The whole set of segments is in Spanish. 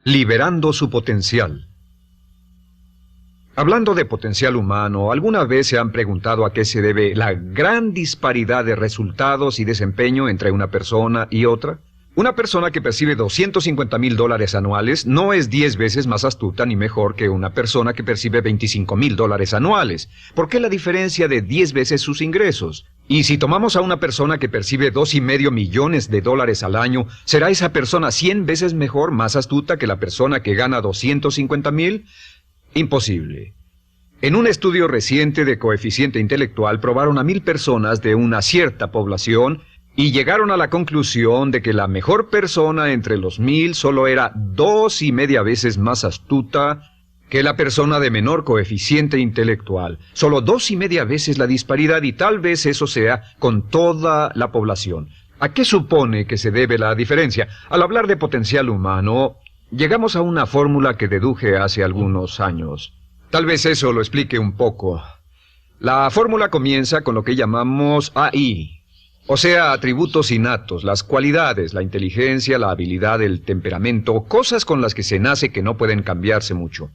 Liberando su potencial. Hablando de potencial humano, ¿alguna vez se han preguntado a qué se debe la gran disparidad de resultados y desempeño entre una persona y otra? Una persona que percibe $250,000 anuales no es 10 veces más astuta ni mejor que una persona que percibe $25,000 anuales. ¿Por qué la diferencia de 10 veces sus ingresos? Y si tomamos a una persona que percibe $2,5 millones al año, ¿será esa persona 100 veces mejor, más astuta que la persona que gana $250,000? Imposible. En un estudio reciente de coeficiente intelectual probaron a 1,000 personas de una cierta población y llegaron a la conclusión de que la mejor persona entre los 1,000 solo era 2,5 veces más astuta que la persona de menor coeficiente intelectual. Solo 2,5 veces la disparidad, y tal vez eso sea con toda la población. ¿A qué supone que se debe la diferencia? Al hablar de potencial humano, llegamos a una fórmula que deduje hace algunos años. Tal vez eso lo explique un poco. La fórmula comienza con lo que llamamos AI. O sea, atributos innatos, las cualidades, la inteligencia, la habilidad, el temperamento, cosas con las que se nace que no pueden cambiarse mucho.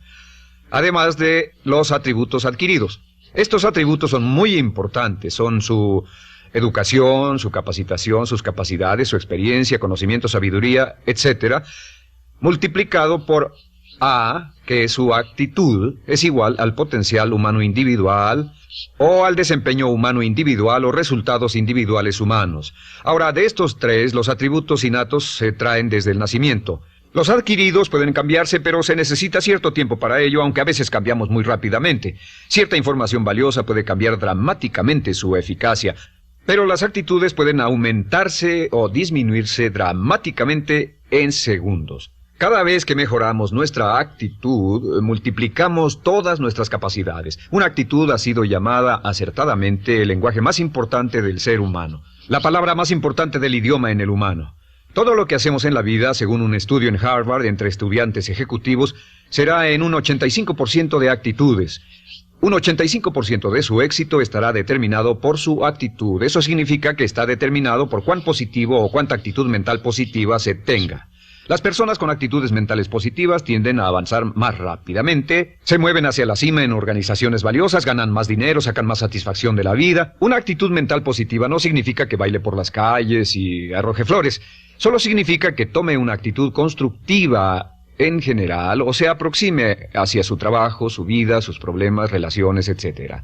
Además de los atributos adquiridos. Estos atributos son muy importantes, son su educación, su capacitación, sus capacidades, su experiencia, conocimiento, sabiduría, etc., multiplicado por A, que es su actitud, es igual al potencial humano individual, o al desempeño humano individual o resultados individuales humanos. Ahora, de estos tres, los atributos innatos se traen desde el nacimiento. Los adquiridos pueden cambiarse, pero se necesita cierto tiempo para ello, aunque a veces cambiamos muy rápidamente. Cierta información valiosa puede cambiar dramáticamente su eficacia, pero las actitudes pueden aumentarse o disminuirse dramáticamente en segundos. Cada vez que mejoramos nuestra actitud, multiplicamos todas nuestras capacidades. Una actitud ha sido llamada acertadamente el lenguaje más importante del ser humano, la palabra más importante del idioma en el humano. Todo lo que hacemos en la vida, según un estudio en Harvard entre estudiantes ejecutivos, será en un 85% de actitudes. Un 85% de su éxito estará determinado por su actitud. Eso significa que está determinado por cuán positivo o cuánta actitud mental positiva se tenga. Las personas con actitudes mentales positivas tienden a avanzar más rápidamente, se mueven hacia la cima en organizaciones valiosas, ganan más dinero, sacan más satisfacción de la vida. Una actitud mental positiva no significa que baile por las calles y arroje flores. Solo significa que tome una actitud constructiva en general o se aproxime hacia su trabajo, su vida, sus problemas, relaciones, etc.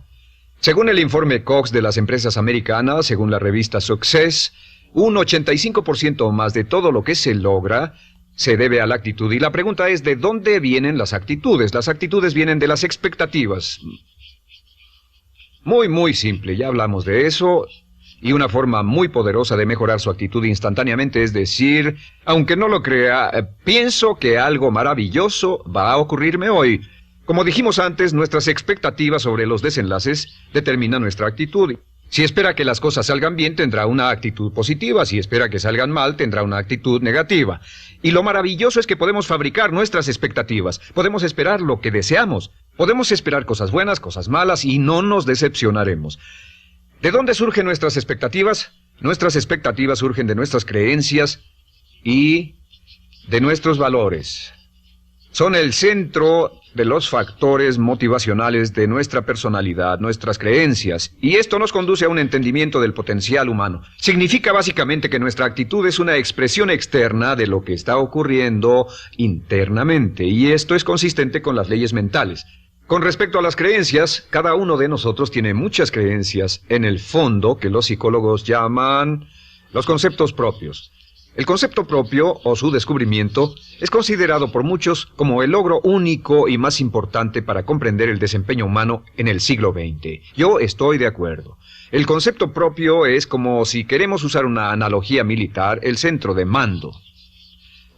Según el informe Cox de las empresas americanas, según la revista Success, un 85% o más de todo lo que se logra se debe a la actitud. Y la pregunta es, ¿de dónde vienen las actitudes? Las actitudes vienen de las expectativas. Muy simple, ya hablamos de eso. Y una forma muy poderosa de mejorar su actitud instantáneamente es decir, aunque no lo crea, pienso que algo maravilloso va a ocurrirme hoy. Como dijimos antes, nuestras expectativas sobre los desenlaces determinan nuestra actitud. Si espera que las cosas salgan bien, tendrá una actitud positiva. Si espera que salgan mal, tendrá una actitud negativa. Y lo maravilloso es que podemos fabricar nuestras expectativas. Podemos esperar lo que deseamos. Podemos esperar cosas buenas, cosas malas, y no nos decepcionaremos. ¿De dónde surgen nuestras expectativas? Nuestras expectativas surgen de nuestras creencias y de nuestros valores. Son el centro de los factores motivacionales de nuestra personalidad, nuestras creencias, y esto nos conduce a un entendimiento del potencial humano. Significa básicamente que nuestra actitud es una expresión externa de lo que está ocurriendo internamente, y esto es consistente con las leyes mentales. Con respecto a las creencias, cada uno de nosotros tiene muchas creencias en el fondo que los psicólogos llaman los conceptos propios. El concepto propio, o su descubrimiento, es considerado por muchos como el logro único y más importante para comprender el desempeño humano en el siglo XX. Yo estoy de acuerdo. El concepto propio es como, si queremos usar una analogía militar, el centro de mando.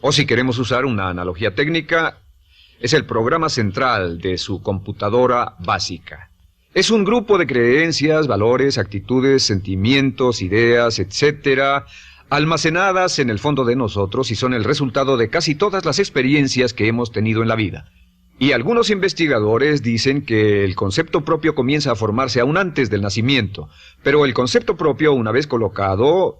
O si queremos usar una analogía técnica, es el programa central de su computadora básica. Es un grupo de creencias, valores, actitudes, sentimientos, ideas, etcétera, almacenadas en el fondo de nosotros y son el resultado de casi todas las experiencias que hemos tenido en la vida. Y algunos investigadores dicen que el concepto propio comienza a formarse aún antes del nacimiento, pero el concepto propio, una vez colocado,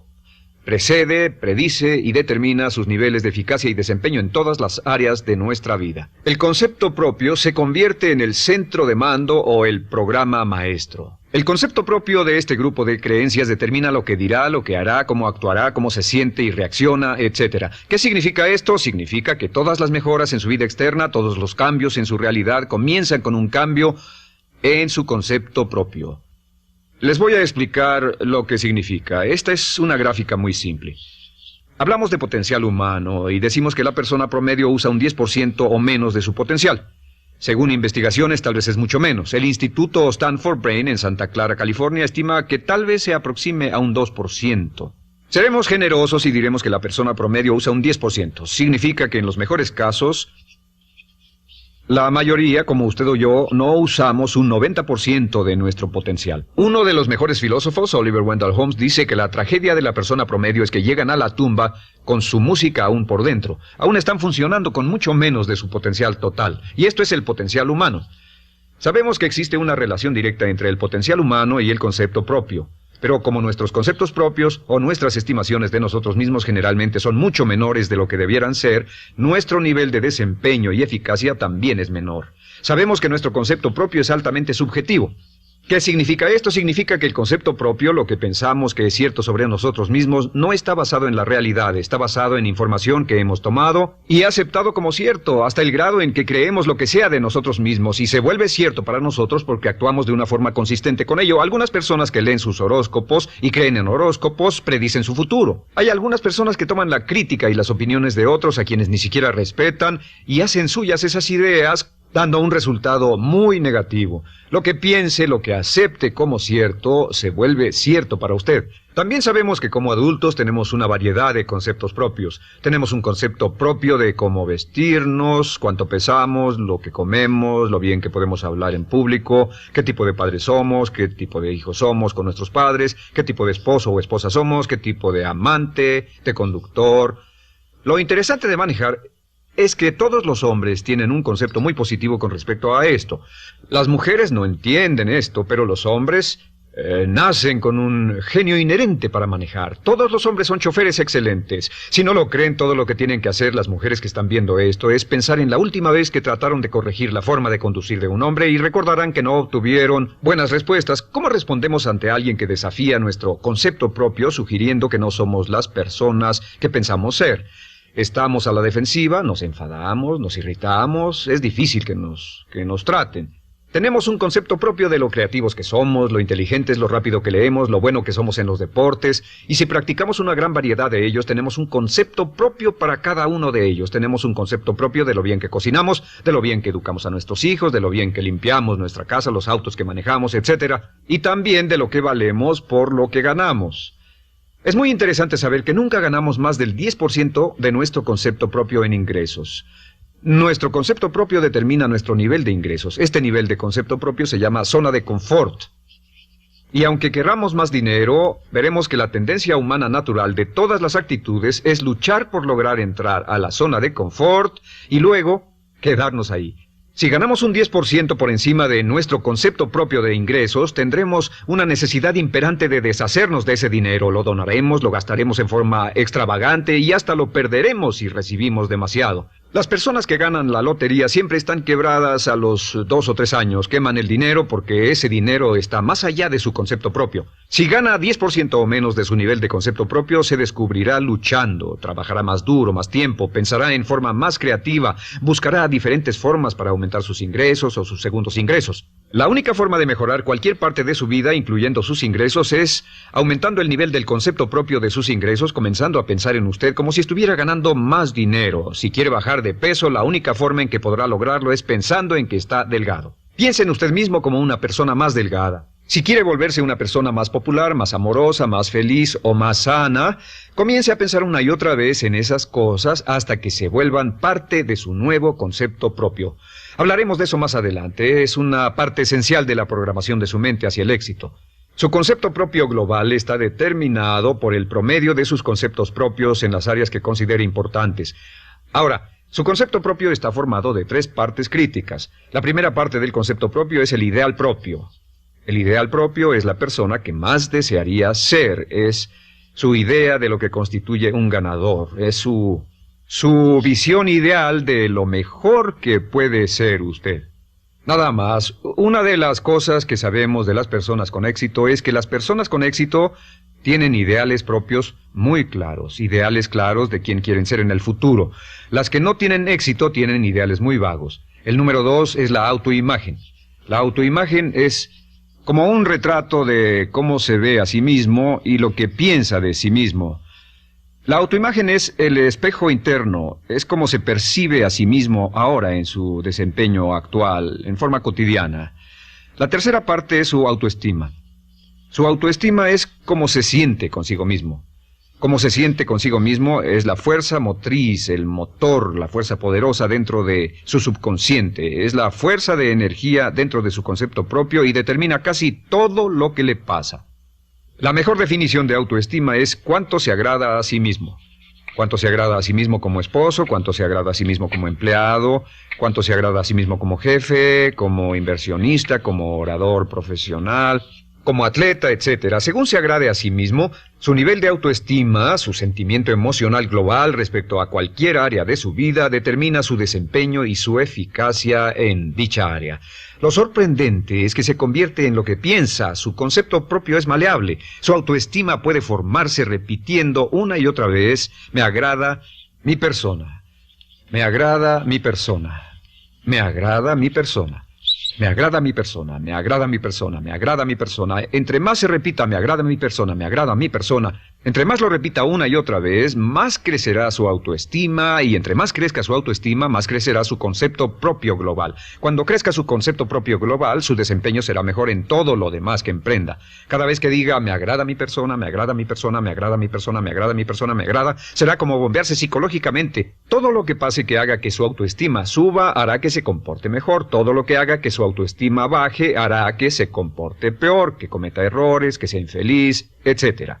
Precede, predice y determina sus niveles de eficacia y desempeño en todas las áreas de nuestra vida. El concepto propio se convierte en el centro de mando o el programa maestro. El concepto propio de este grupo de creencias determina lo que dirá, lo que hará, cómo actuará, cómo se siente y reacciona, etc. ¿Qué significa esto? Significa que todas las mejoras en su vida externa, todos los cambios en su realidad comienzan con un cambio en su concepto propio. Les voy a explicar lo que significa. Esta es una gráfica muy simple. Hablamos de potencial humano y decimos que la persona promedio usa un 10% o menos de su potencial. Según investigaciones, tal vez es mucho menos. El Instituto Stanford Brain en Santa Clara, California, estima que tal vez se aproxime a un 2%. Seremos generosos y diremos que la persona promedio usa un 10%. Significa que en los mejores casos, la mayoría, como usted o yo, no usamos un 90% de nuestro potencial. Uno de los mejores filósofos, Oliver Wendell Holmes, dice que la tragedia de la persona promedio es que llegan a la tumba con su música aún por dentro. Aún están funcionando con mucho menos de su potencial total. Y esto es el potencial humano. Sabemos que existe una relación directa entre el potencial humano y el concepto propio. Pero como nuestros conceptos propios o nuestras estimaciones de nosotros mismos generalmente son mucho menores de lo que debieran ser, nuestro nivel de desempeño y eficacia también es menor. Sabemos que nuestro concepto propio es altamente subjetivo. ¿Qué significa esto? Significa que el concepto propio, lo que pensamos que es cierto sobre nosotros mismos, no está basado en la realidad, está basado en información que hemos tomado y aceptado como cierto, hasta el grado en que creemos lo que sea de nosotros mismos y se vuelve cierto para nosotros porque actuamos de una forma consistente con ello. Algunas personas que leen sus horóscopos y creen en horóscopos predicen su futuro. Hay algunas personas que toman la crítica y las opiniones de otros a quienes ni siquiera respetan y hacen suyas esas ideas, dando un resultado muy negativo. Lo que piense, lo que acepte como cierto, se vuelve cierto para usted. También sabemos que como adultos tenemos una variedad de conceptos propios. Tenemos un concepto propio de cómo vestirnos, cuánto pesamos, lo que comemos, lo bien que podemos hablar en público, qué tipo de padres somos, qué tipo de hijos somos con nuestros padres, qué tipo de esposo o esposa somos, qué tipo de amante, de conductor. Lo interesante de manejar es que todos los hombres tienen un concepto muy positivo con respecto a esto. Las mujeres no entienden esto, pero los hombres nacen con un genio inherente para manejar. Todos los hombres son choferes excelentes. Si no lo creen, todo lo que tienen que hacer las mujeres que están viendo esto es pensar en la última vez que trataron de corregir la forma de conducir de un hombre y recordarán que no obtuvieron buenas respuestas. ¿Cómo respondemos ante alguien que desafía nuestro concepto propio, sugiriendo que no somos las personas que pensamos ser? Estamos a la defensiva, nos enfadamos, nos irritamos, es difícil que nos traten. Tenemos un concepto propio de lo creativos que somos, lo inteligentes, lo rápido que leemos, lo bueno que somos en los deportes, y si practicamos una gran variedad de ellos, tenemos un concepto propio para cada uno de ellos. Tenemos un concepto propio de lo bien que cocinamos, de lo bien que educamos a nuestros hijos, de lo bien que limpiamos nuestra casa, los autos que manejamos, etc. Y también de lo que valemos por lo que ganamos. Es muy interesante saber que nunca ganamos más del 10% de nuestro concepto propio en ingresos. Nuestro concepto propio determina nuestro nivel de ingresos. Este nivel de concepto propio se llama zona de confort. Y aunque querramos más dinero, veremos que la tendencia humana natural de todas las actitudes es luchar por lograr entrar a la zona de confort y luego quedarnos ahí. Si ganamos un 10% por encima de nuestro concepto propio de ingresos, tendremos una necesidad imperante de deshacernos de ese dinero. Lo donaremos, lo gastaremos en forma extravagante y hasta lo perderemos si recibimos demasiado. Las personas que ganan la lotería siempre están quebradas a los 2 o 3 años. Queman el dinero porque ese dinero está más allá de su concepto propio. Si gana 10% o menos de su nivel de concepto propio, se descubrirá luchando, trabajará más duro, más tiempo, pensará en forma más creativa, buscará diferentes formas para aumentar sus ingresos o sus segundos ingresos. La única forma de mejorar cualquier parte de su vida, incluyendo sus ingresos, es aumentando el nivel del concepto propio de sus ingresos, comenzando a pensar en usted como si estuviera ganando más dinero. Si quiere bajar de peso, la única forma en que podrá lograrlo es pensando en que está delgado. Piense en usted mismo como una persona más delgada. Si quiere volverse una persona más popular, más amorosa, más feliz o más sana, comience a pensar una y otra vez en esas cosas hasta que se vuelvan parte de su nuevo concepto propio. Hablaremos de eso más adelante. Es una parte esencial de la programación de su mente hacia el éxito. Su concepto propio global está determinado por el promedio de sus conceptos propios en las áreas que considere importantes. Ahora, su concepto propio está formado de 3 partes críticas. La primera parte del concepto propio es el ideal propio. El ideal propio es la persona que más desearía ser, es su idea de lo que constituye un ganador, es su visión ideal de lo mejor que puede ser usted. Nada más, una de las cosas que sabemos de las personas con éxito es que las personas con éxito tienen ideales propios muy claros, ideales claros de quién quieren ser en el futuro. Las que no tienen éxito tienen ideales muy vagos. El número 2 es la autoimagen. La autoimagen es como un retrato de cómo se ve a sí mismo y lo que piensa de sí mismo. La autoimagen es el espejo interno, es como se percibe a sí mismo ahora en su desempeño actual, en forma cotidiana. La tercera parte es su autoestima. Su autoestima es cómo se siente consigo mismo. Cómo se siente consigo mismo es la fuerza motriz, el motor, la fuerza poderosa dentro de su subconsciente. Es la fuerza de energía dentro de su concepto propio y determina casi todo lo que le pasa. La mejor definición de autoestima es cuánto se agrada a sí mismo. Cuánto se agrada a sí mismo como esposo, cuánto se agrada a sí mismo como empleado, cuánto se agrada a sí mismo como jefe, como inversionista, como orador profesional, como atleta, etc. Según se agrade a sí mismo, su nivel de autoestima, su sentimiento emocional global respecto a cualquier área de su vida, determina su desempeño y su eficacia en dicha área. Lo sorprendente es que se convierte en lo que piensa, su concepto propio es maleable, su autoestima puede formarse repitiendo una y otra vez, me agrada mi persona, me agrada mi persona, me agrada mi persona. Me agrada mi persona, me agrada mi persona, me agrada mi persona. Entre más se repita, me agrada mi persona, me agrada mi persona, entre más lo repita una y otra vez, más crecerá su autoestima y entre más crezca su autoestima, más crecerá su concepto propio global. Cuando crezca su concepto propio global, su desempeño será mejor en todo lo demás que emprenda. Cada vez que diga, me agrada mi persona, me agrada mi persona, me agrada mi persona, me agrada mi persona, me agrada, será como bombearse psicológicamente. Todo lo que pase que haga que su autoestima suba, hará que se comporte mejor. Todo lo que haga que su autoestima baje, hará que se comporte peor, que cometa errores, que sea infeliz, etc.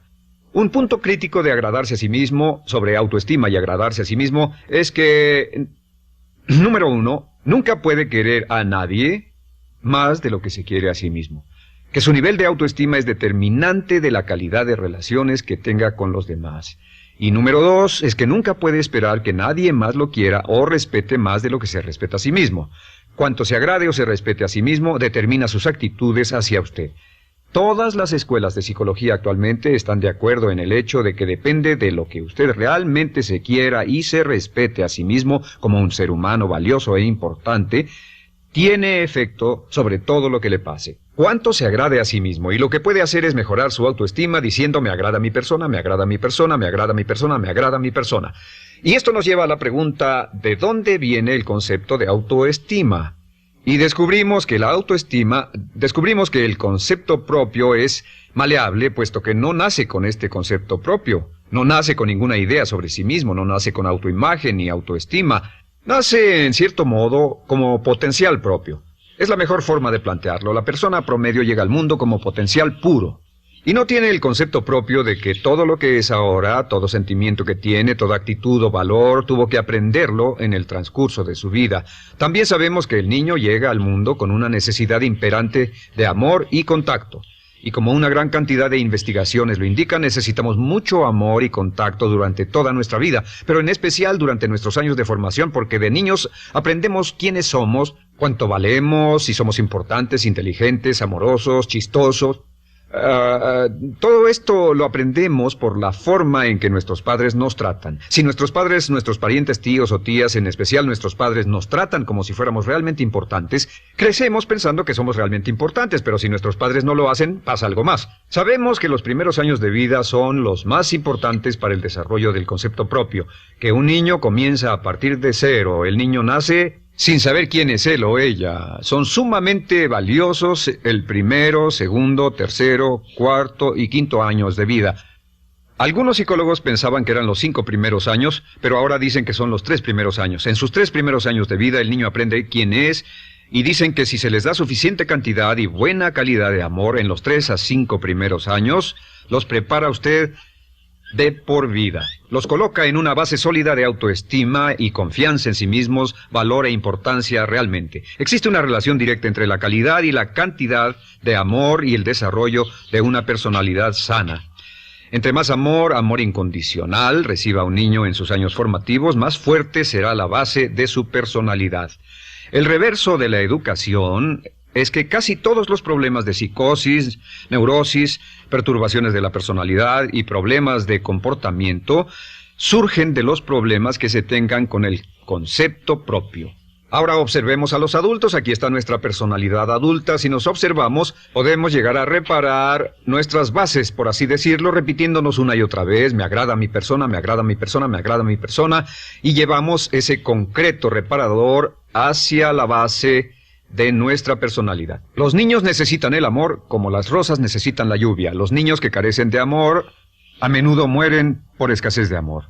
Un punto crítico de agradarse a sí mismo, sobre autoestima y agradarse a sí mismo, es que, número 1, nunca puede querer a nadie más de lo que se quiere a sí mismo. Que su nivel de autoestima es determinante de la calidad de relaciones que tenga con los demás. Y número 2, es que nunca puede esperar que nadie más lo quiera o respete más de lo que se respeta a sí mismo. Cuanto se agrade o se respete a sí mismo, determina sus actitudes hacia usted. Todas las escuelas de psicología actualmente están de acuerdo en el hecho de que depende de lo que usted realmente se quiera y se respete a sí mismo como un ser humano valioso e importante, tiene efecto sobre todo lo que le pase. Cuánto se agrade a sí mismo y lo que puede hacer es mejorar su autoestima diciendo me agrada mi persona, me agrada mi persona, me agrada mi persona, me agrada mi persona. Y esto nos lleva a la pregunta, ¿de dónde viene el concepto de autoestima? Y descubrimos que el concepto propio es maleable, puesto que no nace con este concepto propio, no nace con ninguna idea sobre sí mismo, no nace con autoimagen ni autoestima, nace en cierto modo como potencial propio. Es la mejor forma de plantearlo. La persona promedio llega al mundo como potencial puro. Y no tiene el concepto propio de que todo lo que es ahora, todo sentimiento que tiene, toda actitud o valor, tuvo que aprenderlo en el transcurso de su vida. También sabemos que el niño llega al mundo con una necesidad imperante de amor y contacto. Y como una gran cantidad de investigaciones lo indican, necesitamos mucho amor y contacto durante toda nuestra vida, pero en especial durante nuestros años de formación, porque de niños aprendemos quiénes somos, cuánto valemos, si somos importantes, inteligentes, amorosos, chistosos. Todo esto lo aprendemos por la forma en que nuestros padres nos tratan. Si nuestros padres, nuestros parientes, tíos o tías, en especial nuestros padres, nos tratan como si fuéramos realmente importantes, crecemos pensando que somos realmente importantes, pero si nuestros padres no lo hacen, pasa algo más. Sabemos que los primeros años de vida son los más importantes para el desarrollo del concepto propio, que un niño comienza a partir de cero. El niño nace sin saber quién es él o ella. Son sumamente valiosos el primero, segundo, tercero, cuarto y quinto años de vida. Algunos psicólogos pensaban que eran los 5 primeros años, pero ahora dicen que son los 3 primeros años. En sus 3 primeros años de vida el niño aprende quién es y dicen que si se les da suficiente cantidad y buena calidad de amor en los 3 a 5 primeros años, los prepara usted de por vida. Los coloca en una base sólida de autoestima y confianza en sí mismos, valor e importancia realmente. Existe una relación directa entre la calidad y la cantidad de amor y el desarrollo de una personalidad sana. Entre más amor, amor incondicional, reciba un niño en sus años formativos, más fuerte será la base de su personalidad. El reverso de la educación es que casi todos los problemas de psicosis, neurosis, perturbaciones de la personalidad y problemas de comportamiento surgen de los problemas que se tengan con el concepto propio. Ahora observemos a los adultos. Aquí está nuestra personalidad adulta. Si nos observamos, podemos llegar a reparar nuestras bases, por así decirlo, repitiéndonos una y otra vez: me agrada mi persona, me agrada mi persona, me agrada mi persona, y llevamos ese concreto reparador hacia la base de nuestra personalidad. Los niños necesitan el amor como las rosas necesitan la lluvia. Los niños que carecen de amor a menudo mueren por escasez de amor.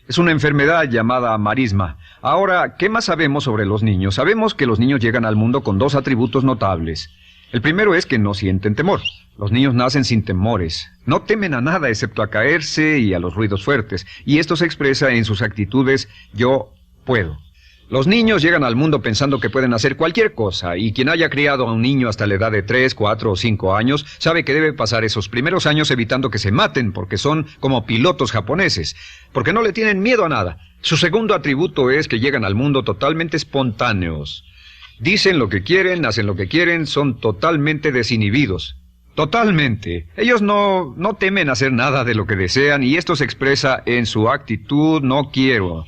Es una enfermedad llamada marisma. Ahora, ¿qué más sabemos sobre los niños? Sabemos que los niños llegan al mundo con dos atributos notables. El primero es que no sienten temor. Los niños nacen sin temores. No temen a nada excepto a caerse y a los ruidos fuertes. Y esto se expresa en sus actitudes: yo puedo. Los niños llegan al mundo pensando que pueden hacer cualquier cosa, y quien haya criado a un niño hasta la edad de 3, 4 o 5 años sabe que debe pasar esos primeros años evitando que se maten, porque son como pilotos japoneses, porque no le tienen miedo a nada. Su segundo atributo es que llegan al mundo totalmente espontáneos. Dicen lo que quieren, hacen lo que quieren, son totalmente desinhibidos. Totalmente. Ellos no temen hacer nada de lo que desean, y esto se expresa en su actitud: no quiero.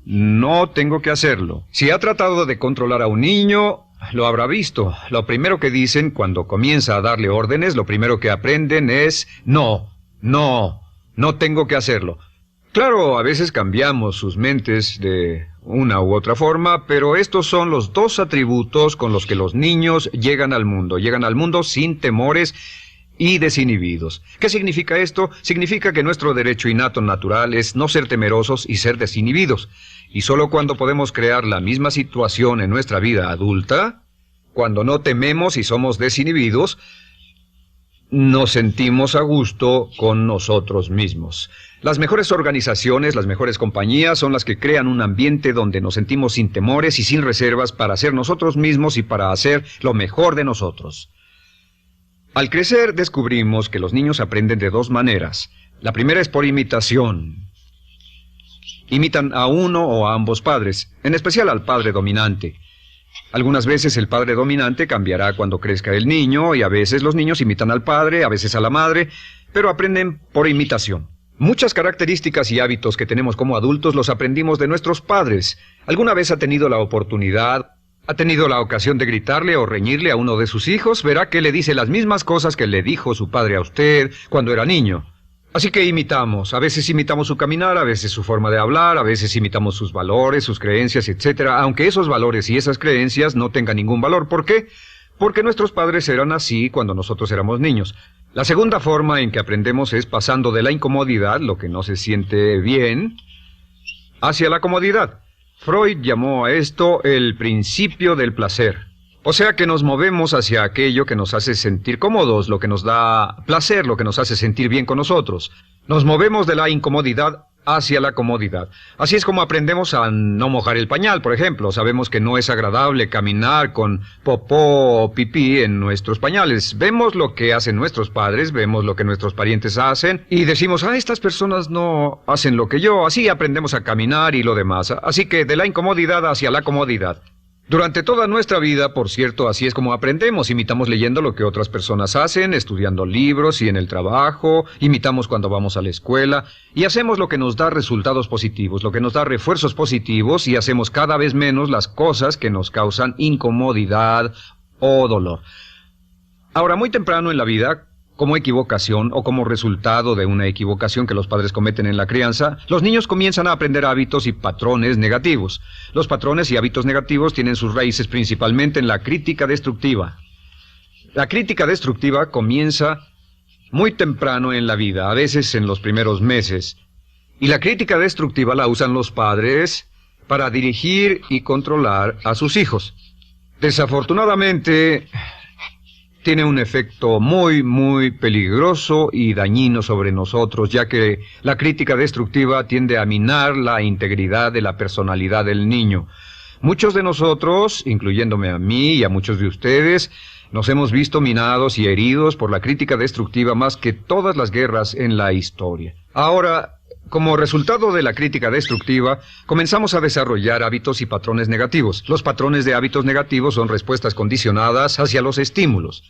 No tengo que hacerlo. Si ha tratado de controlar a un niño, lo habrá visto. Lo primero que dicen cuando comienza a darle órdenes, lo primero que aprenden es: no tengo que hacerlo. Claro, a veces cambiamos sus mentes de una u otra forma, pero estos son los dos atributos con los que los niños llegan al mundo. Llegan al mundo sin temores y desinhibidos. ¿Qué significa esto? Significa que nuestro derecho innato natural es no ser temerosos y ser desinhibidos. Y solo cuando podemos crear la misma situación en nuestra vida adulta, cuando no tememos y somos desinhibidos, nos sentimos a gusto con nosotros mismos. Las mejores organizaciones, las mejores compañías son las que crean un ambiente donde nos sentimos sin temores y sin reservas para ser nosotros mismos y para hacer lo mejor de nosotros. Al crecer descubrimos que los niños aprenden de dos maneras. La primera es por imitación. Imitan a uno o a ambos padres, en especial al padre dominante. Algunas veces el padre dominante cambiará cuando crezca el niño, y a veces los niños imitan al padre, a veces a la madre, pero aprenden por imitación. Muchas características y hábitos que tenemos como adultos los aprendimos de nuestros padres. ¿Alguna vez ha tenido la ocasión de gritarle o reñirle a uno de sus hijos? Verá que le dice las mismas cosas que le dijo su padre a usted cuando era niño. Así que imitamos. A veces imitamos su caminar, a veces su forma de hablar, a veces imitamos sus valores, sus creencias, etc. Aunque esos valores y esas creencias no tengan ningún valor. ¿Por qué? Porque nuestros padres eran así cuando nosotros éramos niños. La segunda forma en que aprendemos es pasando de la incomodidad, lo que no se siente bien, hacia la comodidad. Freud llamó a esto el principio del placer. O sea que nos movemos hacia aquello que nos hace sentir cómodos, lo que nos da placer, lo que nos hace sentir bien con nosotros. Nos movemos de la incomodidad hacia la comodidad. Así es como aprendemos a no mojar el pañal, por ejemplo. Sabemos que no es agradable caminar con popó o pipí en nuestros pañales. Vemos lo que hacen nuestros padres, vemos lo que nuestros parientes hacen y decimos: estas personas no hacen lo que yo. Así aprendemos a caminar y lo demás. Así que de la incomodidad hacia la comodidad. Durante toda nuestra vida, por cierto, así es como aprendemos. Imitamos leyendo lo que otras personas hacen, estudiando libros y en el trabajo, imitamos cuando vamos a la escuela, y hacemos lo que nos da resultados positivos, lo que nos da refuerzos positivos, y hacemos cada vez menos las cosas que nos causan incomodidad o dolor. Ahora, muy temprano en la vida, como equivocación o como resultado de una equivocación que los padres cometen en la crianza, los niños comienzan a aprender hábitos y patrones negativos. Los patrones y hábitos negativos tienen sus raíces principalmente en la crítica destructiva. La crítica destructiva comienza muy temprano en la vida, a veces en los primeros meses. Y la crítica destructiva la usan los padres para dirigir y controlar a sus hijos. Desafortunadamente, tiene un efecto muy peligroso y dañino sobre nosotros, ya que la crítica destructiva tiende a minar la integridad de la personalidad del niño. Muchos de nosotros, incluyéndome a mí y a muchos de ustedes, nos hemos visto minados y heridos por la crítica destructiva más que todas las guerras en la historia. Ahora, como resultado de la crítica destructiva, comenzamos a desarrollar hábitos y patrones negativos. Los patrones de hábitos negativos son respuestas condicionadas hacia los estímulos.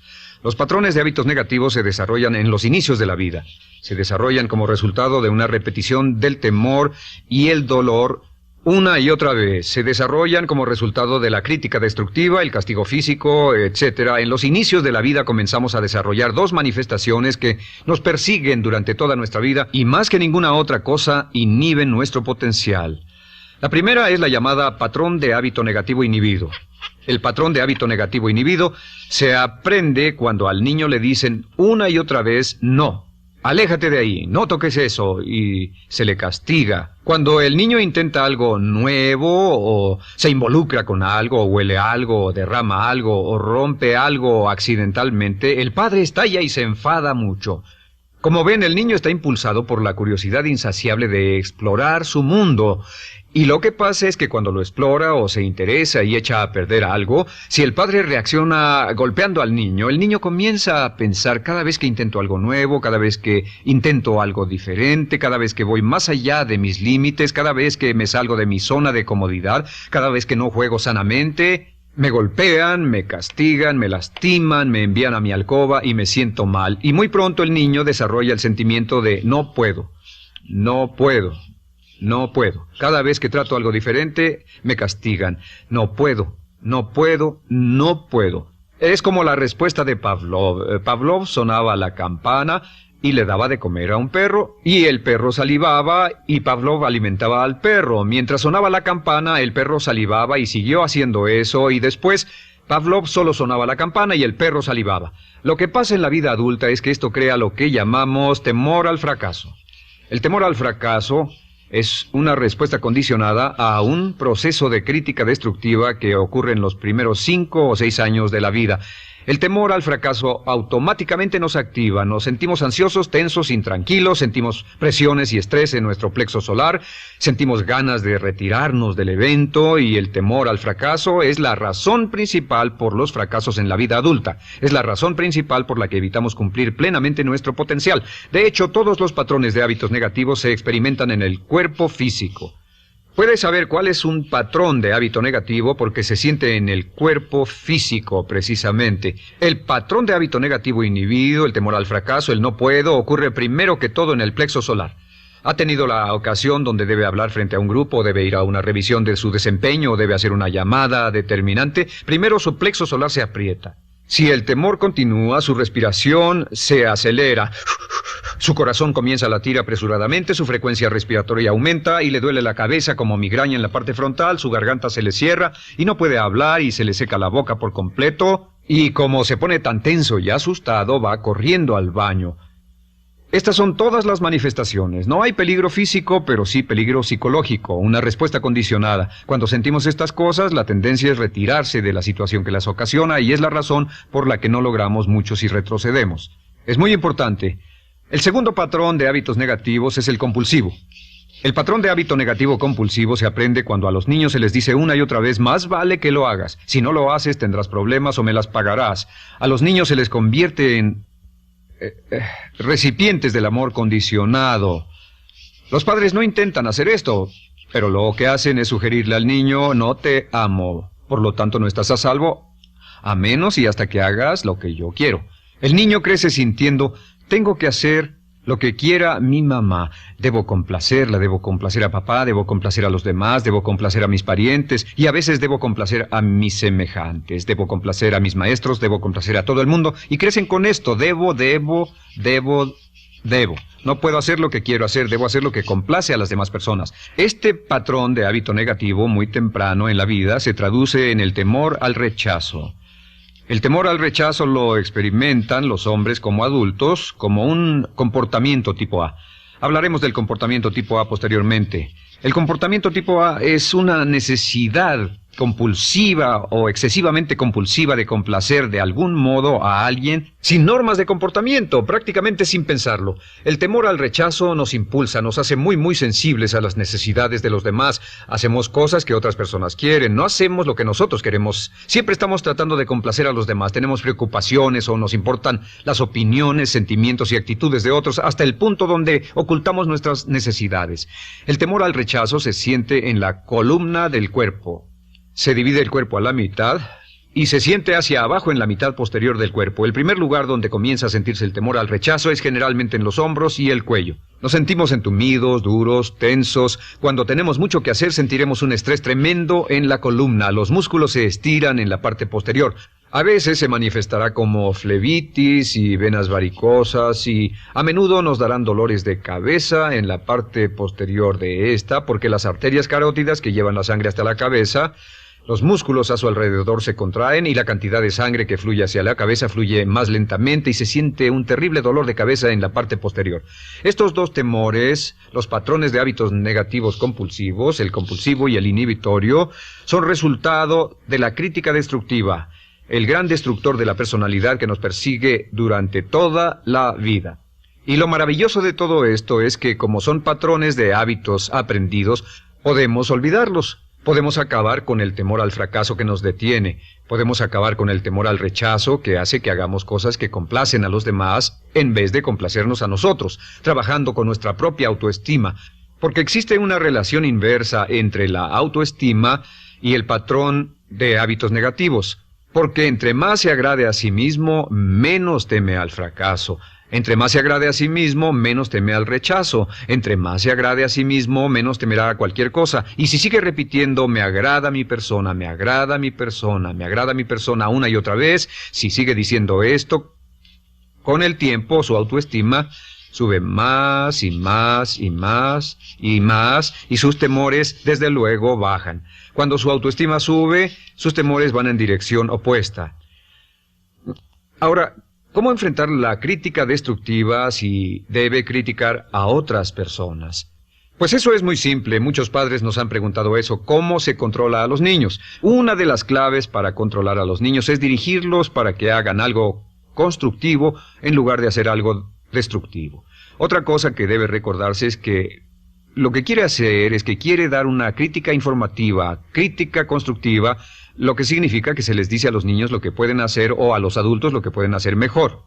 Los patrones de hábitos negativos se desarrollan en los inicios de la vida. Se desarrollan como resultado de una repetición del temor y el dolor una y otra vez. Se desarrollan como resultado de la crítica destructiva, el castigo físico, etc. En los inicios de la vida comenzamos a desarrollar dos manifestaciones que nos persiguen durante toda nuestra vida y más que ninguna otra cosa inhiben nuestro potencial. La primera es la llamada patrón de hábito negativo inhibido. El patrón de hábito negativo inhibido se aprende cuando al niño le dicen una y otra vez no. Aléjate de ahí, no toques eso, y se le castiga. Cuando el niño intenta algo nuevo, o se involucra con algo, o huele algo, o derrama algo, o rompe algo accidentalmente, el padre estalla y se enfada mucho. Como ven, el niño está impulsado por la curiosidad insaciable de explorar su mundo. Y lo que pasa es que cuando lo explora o se interesa y echa a perder algo, si el padre reacciona golpeando al niño, el niño comienza a pensar cada vez que intento algo nuevo, cada vez que intento algo diferente, cada vez que voy más allá de mis límites, cada vez que me salgo de mi zona de comodidad, cada vez que no juego sanamente, me golpean, me castigan, me lastiman, me envían a mi alcoba y me siento mal. Y muy pronto el niño desarrolla el sentimiento de no puedo, no puedo. No puedo. Cada vez que trato algo diferente, me castigan. No puedo, no puedo, no puedo. Es como la respuesta de Pavlov. Pavlov sonaba la campana y le daba de comer a un perro, y el perro salivaba, y Pavlov alimentaba al perro. Mientras sonaba la campana, el perro salivaba y siguió haciendo eso, y después Pavlov solo sonaba la campana y el perro salivaba. Lo que pasa en la vida adulta es que esto crea lo que llamamos temor al fracaso. El temor al fracaso es una respuesta condicionada a un proceso de crítica destructiva que ocurre en los primeros 5 o 6 años de la vida. El temor al fracaso automáticamente nos activa, nos sentimos ansiosos, tensos, intranquilos, sentimos presiones y estrés en nuestro plexo solar, sentimos ganas de retirarnos del evento y el temor al fracaso es la razón principal por los fracasos en la vida adulta. Es la razón principal por la que evitamos cumplir plenamente nuestro potencial. De hecho, todos los patrones de hábitos negativos se experimentan en el cuerpo físico. Puedes saber cuál es un patrón de hábito negativo porque se siente en el cuerpo físico, precisamente. El patrón de hábito negativo inhibido, el temor al fracaso, el no puedo, ocurre primero que todo en el plexo solar. ¿Ha tenido la ocasión donde debe hablar frente a un grupo, debe ir a una revisión de su desempeño o debe hacer una llamada determinante? Primero su plexo solar se aprieta. Si el temor continúa, su respiración se acelera. Su corazón comienza a latir apresuradamente, su frecuencia respiratoria aumenta y le duele la cabeza como migraña en la parte frontal, su garganta se le cierra y no puede hablar y se le seca la boca por completo. Y como se pone tan tenso y asustado, va corriendo al baño. Estas son todas las manifestaciones. No hay peligro físico, pero sí peligro psicológico, una respuesta condicionada. Cuando sentimos estas cosas, la tendencia es retirarse de la situación que las ocasiona y es la razón por la que no logramos mucho si retrocedemos. Es muy importante. El segundo patrón de hábitos negativos es el compulsivo. El patrón de hábito negativo compulsivo se aprende cuando a los niños se les dice una y otra vez, más vale que lo hagas. Si no lo haces, tendrás problemas o me las pagarás. A los niños se les convierte en recipientes del amor condicionado. Los padres no intentan hacer esto, pero lo que hacen es sugerirle al niño, no te amo, por lo tanto no estás a salvo, a menos y hasta que hagas lo que yo quiero. El niño crece sintiendo, tengo que hacer lo que quiera mi mamá. Debo complacerla, debo complacer a papá, debo complacer a los demás, debo complacer a mis parientes y a veces debo complacer a mis semejantes, debo complacer a mis maestros, debo complacer a todo el mundo y crecen con esto, debo. No puedo hacer lo que quiero hacer, debo hacer lo que complace a las demás personas. Este patrón de hábito negativo muy temprano en la vida se traduce en el temor al rechazo. El temor al rechazo lo experimentan los hombres como adultos como un comportamiento tipo A. Hablaremos del comportamiento tipo A posteriormente. El comportamiento tipo A es una necesidad compulsiva o excesivamente compulsiva de complacer de algún modo a alguien sin normas de comportamiento, prácticamente sin pensarlo. El temor al rechazo nos impulsa, nos hace muy sensibles a las necesidades de los demás. Hacemos cosas que otras personas quieren, no hacemos lo que nosotros queremos. Siempre estamos tratando de complacer a los demás. Tenemos preocupaciones o nos importan las opiniones, sentimientos y actitudes de otros hasta el punto donde ocultamos nuestras necesidades. El temor al rechazo se siente en la columna del cuerpo. Se divide el cuerpo a la mitad y se siente hacia abajo en la mitad posterior del cuerpo. El primer lugar donde comienza a sentirse el temor al rechazo es generalmente en los hombros y el cuello. Nos sentimos entumidos, duros, tensos. Cuando tenemos mucho que hacer sentiremos un estrés tremendo en la columna. Los músculos se estiran en la parte posterior. A veces se manifestará como flebitis y venas varicosas y a menudo nos darán dolores de cabeza en la parte posterior de esta porque las arterias carótidas que llevan la sangre hasta la cabeza, los músculos a su alrededor se contraen y la cantidad de sangre que fluye hacia la cabeza fluye más lentamente y se siente un terrible dolor de cabeza en la parte posterior. Estos dos temores, los patrones de hábitos negativos compulsivos, el compulsivo y el inhibitorio, son resultado de la crítica destructiva, el gran destructor de la personalidad que nos persigue durante toda la vida. Y lo maravilloso de todo esto es que como son patrones de hábitos aprendidos, podemos olvidarlos. Podemos acabar con el temor al fracaso que nos detiene. Podemos acabar con el temor al rechazo que hace que hagamos cosas que complacen a los demás en vez de complacernos a nosotros, trabajando con nuestra propia autoestima. Porque existe una relación inversa entre la autoestima y el patrón de hábitos negativos. Porque entre más se agrade a sí mismo, menos teme al fracaso. Entre más se agrade a sí mismo, menos teme al rechazo. Entre más se agrade a sí mismo, menos temerá a cualquier cosa. Y si sigue repitiendo, me agrada mi persona, me agrada mi persona, me agrada mi persona una y otra vez, si sigue diciendo esto, con el tiempo su autoestima sube más y más y más y más y sus temores desde luego bajan. Cuando su autoestima sube, sus temores van en dirección opuesta. Ahora, ¿cómo enfrentar la crítica destructiva si debe criticar a otras personas? Pues eso es muy simple. Muchos padres nos han preguntado eso. ¿Cómo se controla a los niños? Una de las claves para controlar a los niños es dirigirlos para que hagan algo constructivo en lugar de hacer algo destructivo. Otra cosa que debe recordarse es que lo que quiere hacer es que quiere dar una crítica informativa, crítica constructiva, lo que significa que se les dice a los niños lo que pueden hacer o a los adultos lo que pueden hacer mejor.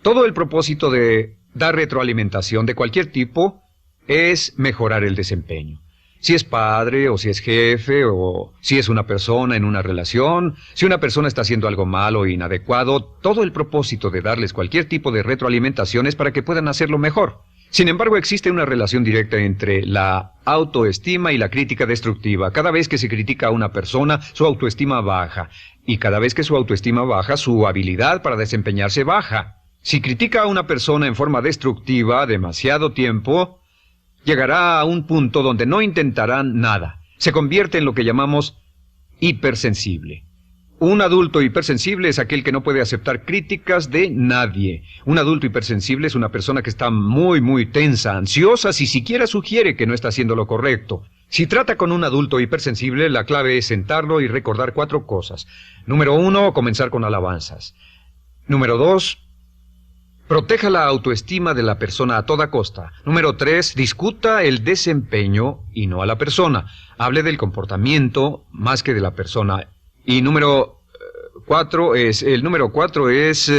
Todo el propósito de dar retroalimentación de cualquier tipo es mejorar el desempeño. Si es padre o si es jefe o si es una persona en una relación, si una persona está haciendo algo malo o inadecuado, todo el propósito de darles cualquier tipo de retroalimentación es para que puedan hacerlo mejor. Sin embargo, existe una relación directa entre la autoestima y la crítica destructiva. Cada vez que se critica a una persona, su autoestima baja. Y cada vez que su autoestima baja, su habilidad para desempeñarse baja. Si critica a una persona en forma destructiva demasiado tiempo, llegará a un punto donde no intentarán nada. Se convierte en lo que llamamos hipersensible. Un adulto hipersensible es aquel que no puede aceptar críticas de nadie. Un adulto hipersensible es una persona que está muy tensa, ansiosa, si siquiera sugiere que no está haciendo lo correcto. Si trata con un adulto hipersensible, la clave es sentarlo y recordar 4 cosas. Número 1, comenzar con alabanzas. Número 2, proteja la autoestima de la persona a toda costa. Número 3, discuta el desempeño y no a la persona. Hable del comportamiento más que de la persona. Y número 4 es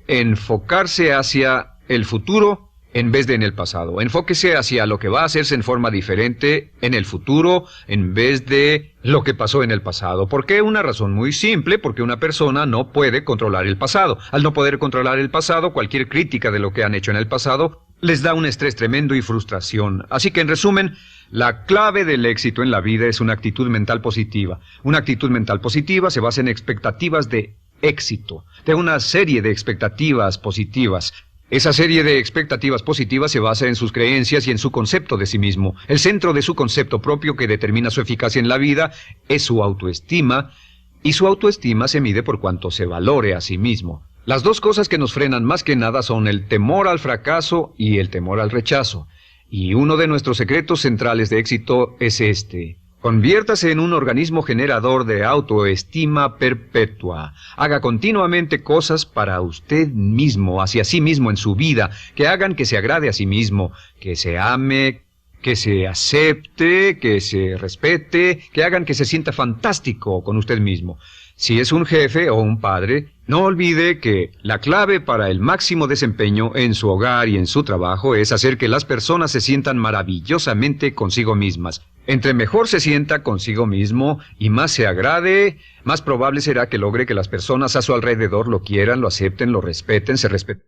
enfocarse hacia el futuro en vez de en el pasado. Enfóquese hacia lo que va a hacerse en forma diferente en el futuro en vez de lo que pasó en el pasado. ¿Por qué? Una razón muy simple, porque una persona no puede controlar el pasado. Al no poder controlar el pasado, cualquier crítica de lo que han hecho en el pasado les da un estrés tremendo y frustración. Así que en resumen, la clave del éxito en la vida es una actitud mental positiva. Una actitud mental positiva se basa en expectativas de éxito, de una serie de expectativas positivas. Esa serie de expectativas positivas se basa en sus creencias y en su concepto de sí mismo. El centro de su concepto propio que determina su eficacia en la vida es su autoestima, y su autoestima se mide por cuanto se valore a sí mismo. Las dos cosas que nos frenan más que nada son el temor al fracaso y el temor al rechazo. Y uno de nuestros secretos centrales de éxito es este: Conviértase en un organismo generador de autoestima perpetua. Haga continuamente cosas para usted mismo, hacia sí mismo en su vida, que hagan que se agrade a sí mismo, que se ame, que se acepte, que se respete, que hagan que se sienta fantástico con usted mismo. Si es un jefe o un padre, no olvide que la clave para el máximo desempeño en su hogar y en su trabajo es hacer que las personas se sientan maravillosamente consigo mismas. Entre mejor se sienta consigo mismo y más se agrade, más probable será que logre que las personas a su alrededor lo quieran, lo acepten, lo respeten, se respeten.